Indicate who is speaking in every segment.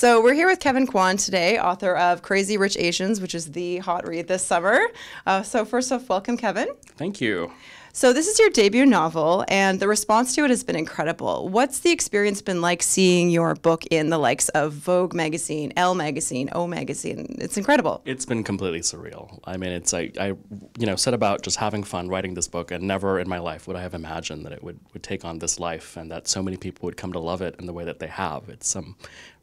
Speaker 1: So we're here with Kevin Kwan today, author of Crazy Rich Asians, which is the hot read this summer. So first off, welcome, Kevin.
Speaker 2: Thank you.
Speaker 1: So this is your debut novel, and the response to it has been incredible. What's the experience been like seeing your book in the likes of Vogue magazine, Elle magazine, O magazine? It's incredible.
Speaker 2: It's been completely surreal. I mean, it's I set about just having fun writing this book, and never in my life would I have imagined that it would take on this life, and that so many people would come to love it in the way that they have. It's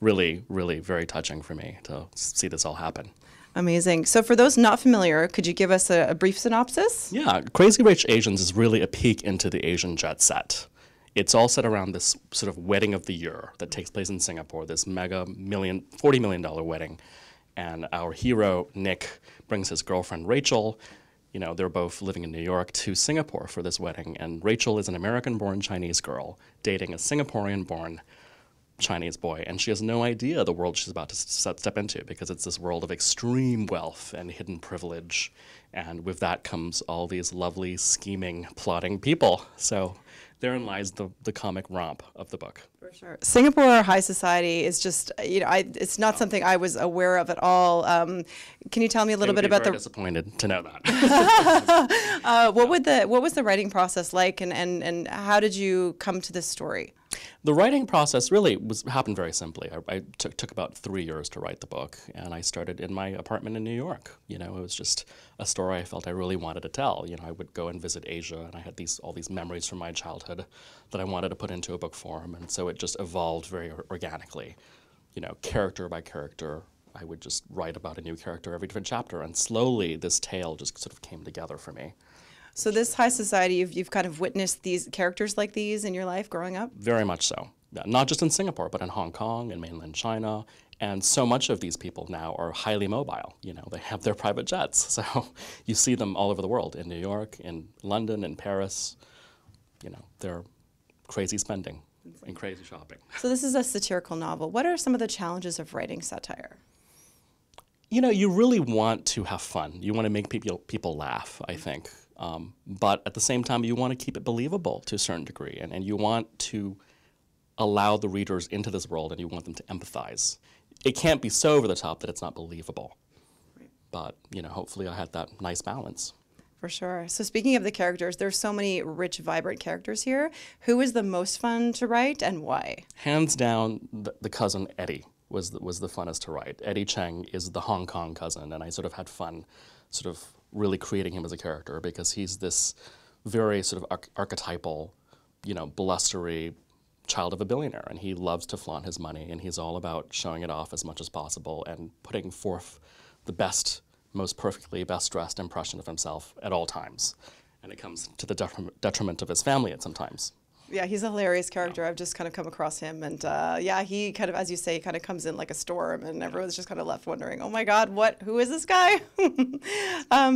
Speaker 2: really, really very touching for me to see this all happen.
Speaker 1: Amazing. So for those not familiar, could you give us a brief synopsis?
Speaker 2: Yeah, Crazy Rich Asians is really a peek into the Asian jet set. It's all set around this sort of wedding of the year that takes place in Singapore, this mega $40 million wedding. And our hero, Nick, brings his girlfriend, Rachel. You know, they're both living in New York to Singapore for this wedding. And Rachel is an American-born Chinese girl dating a Singaporean-born Chinese boy, and she has no idea the world she's about to step into, because it's this world of extreme wealth and hidden privilege, and with that comes all these lovely, scheming, plotting people. So therein lies the comic romp of the book.
Speaker 1: For sure. Singapore high society is just, it's not something I was aware of at all. Can you tell me a little bit about
Speaker 2: the... disappointed to know that.
Speaker 1: What was the writing process like, and how did you come to this story?
Speaker 2: The writing process really happened very simply. I took about 3 years to write the book, and I started in my apartment in New York. You know, it was just a story I felt I really wanted to tell. You know, I would go and visit Asia, and I had all these memories from my childhood that I wanted to put into a book form, and so it just evolved very organically. You know, character by character, I would just write about a new character every different chapter, and slowly this tale just sort of came together for me.
Speaker 1: So this high society, you've kind of witnessed these characters like these in your life growing up?
Speaker 2: Very much so. Yeah, not just in Singapore, but in Hong Kong and mainland China. And so much of these people now are highly mobile. You know, they have their private jets. So you see them all over the world, in New York, in London, in Paris. You know, they're crazy spending and crazy shopping.
Speaker 1: So this is a satirical novel. What are some of the challenges of writing satire?
Speaker 2: You know, you really want to have fun. You want to make people laugh, I think. But at the same time, you want to keep it believable to a certain degree, and you want to allow the readers into this world, and you want them to empathize. It can't be so over the top that it's not believable. Right. But, you know, hopefully I had that nice balance.
Speaker 1: For sure. So speaking of the characters, there's so many rich, vibrant characters here. Who is the most fun to write, and why?
Speaker 2: Hands down, the cousin Eddie was the funnest to write. Eddie Cheng is the Hong Kong cousin, and I sort of had fun sort of really creating him as a character, because he's this very sort of archetypal, you know, blustery child of a billionaire, and he loves to flaunt his money, and he's all about showing it off as much as possible and putting forth the best, most perfectly best-dressed impression of himself at all times. And it comes to the detriment of his family at some times.
Speaker 1: Yeah, he's a hilarious character. I've just kind of come across him, and yeah, he kind of, as you say, kind of comes in like a storm, and everyone's just kind of left wondering, oh my God, who is this guy?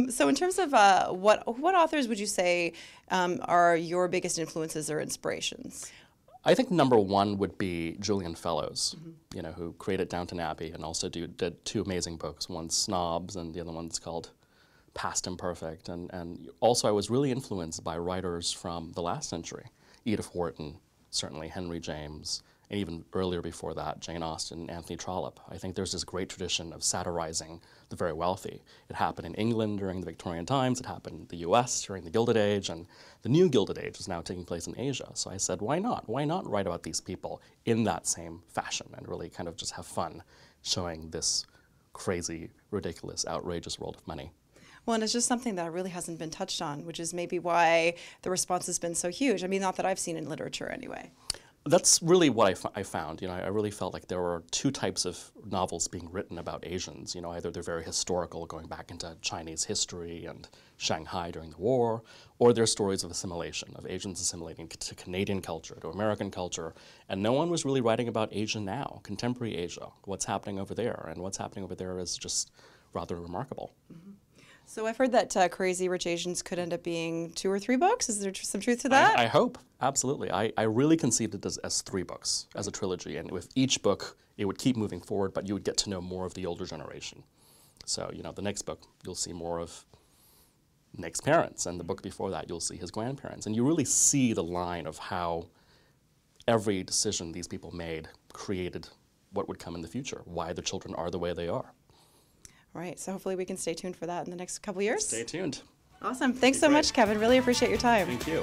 Speaker 1: So in terms of what authors would you say are your biggest influences or inspirations?
Speaker 2: I think number one would be Julian Fellowes, you know, who created Downton Abbey and also did two amazing books. One's Snobs, and the other one's called Past Imperfect. And also I was really influenced by writers from the last century. Edith Wharton, certainly Henry James, and even earlier before that, Jane Austen and Anthony Trollope. I think there's this great tradition of satirizing the very wealthy. It happened in England during the Victorian times, it happened in the US during the Gilded Age, and the new Gilded Age is now taking place in Asia. So I said, why not? Why not write about these people in that same fashion and really kind of just have fun showing this crazy, ridiculous, outrageous world of money?
Speaker 1: Well, and it's just something that really hasn't been touched on, which is maybe why the response has been so huge. I mean, not that I've seen in literature anyway.
Speaker 2: That's really what I found. You know, I really felt like there were two types of novels being written about Asians. You know, either they're very historical, going back into Chinese history and Shanghai during the war, or they're stories of assimilation, of Asians assimilating to Canadian culture, to American culture. And no one was really writing about Asia now, contemporary Asia, what's happening over there. And what's happening over there is just rather remarkable.
Speaker 1: Mm-hmm. So I've heard that Crazy Rich Asians could end up being 2 or 3 books. Is there some truth to that?
Speaker 2: I hope, absolutely. I really conceived it as 3 books, as a trilogy. And with each book, it would keep moving forward, but you would get to know more of the older generation. So, you know, the next book, you'll see more of Nick's parents, and the book before that, you'll see his grandparents. And you really see the line of how every decision these people made created what would come in the future, why the children are the way they are.
Speaker 1: Right. So hopefully we can stay tuned for that in the next couple years.
Speaker 2: Stay tuned.
Speaker 1: Awesome. Thanks so much, Kevin. Really appreciate your time.
Speaker 2: Thank you.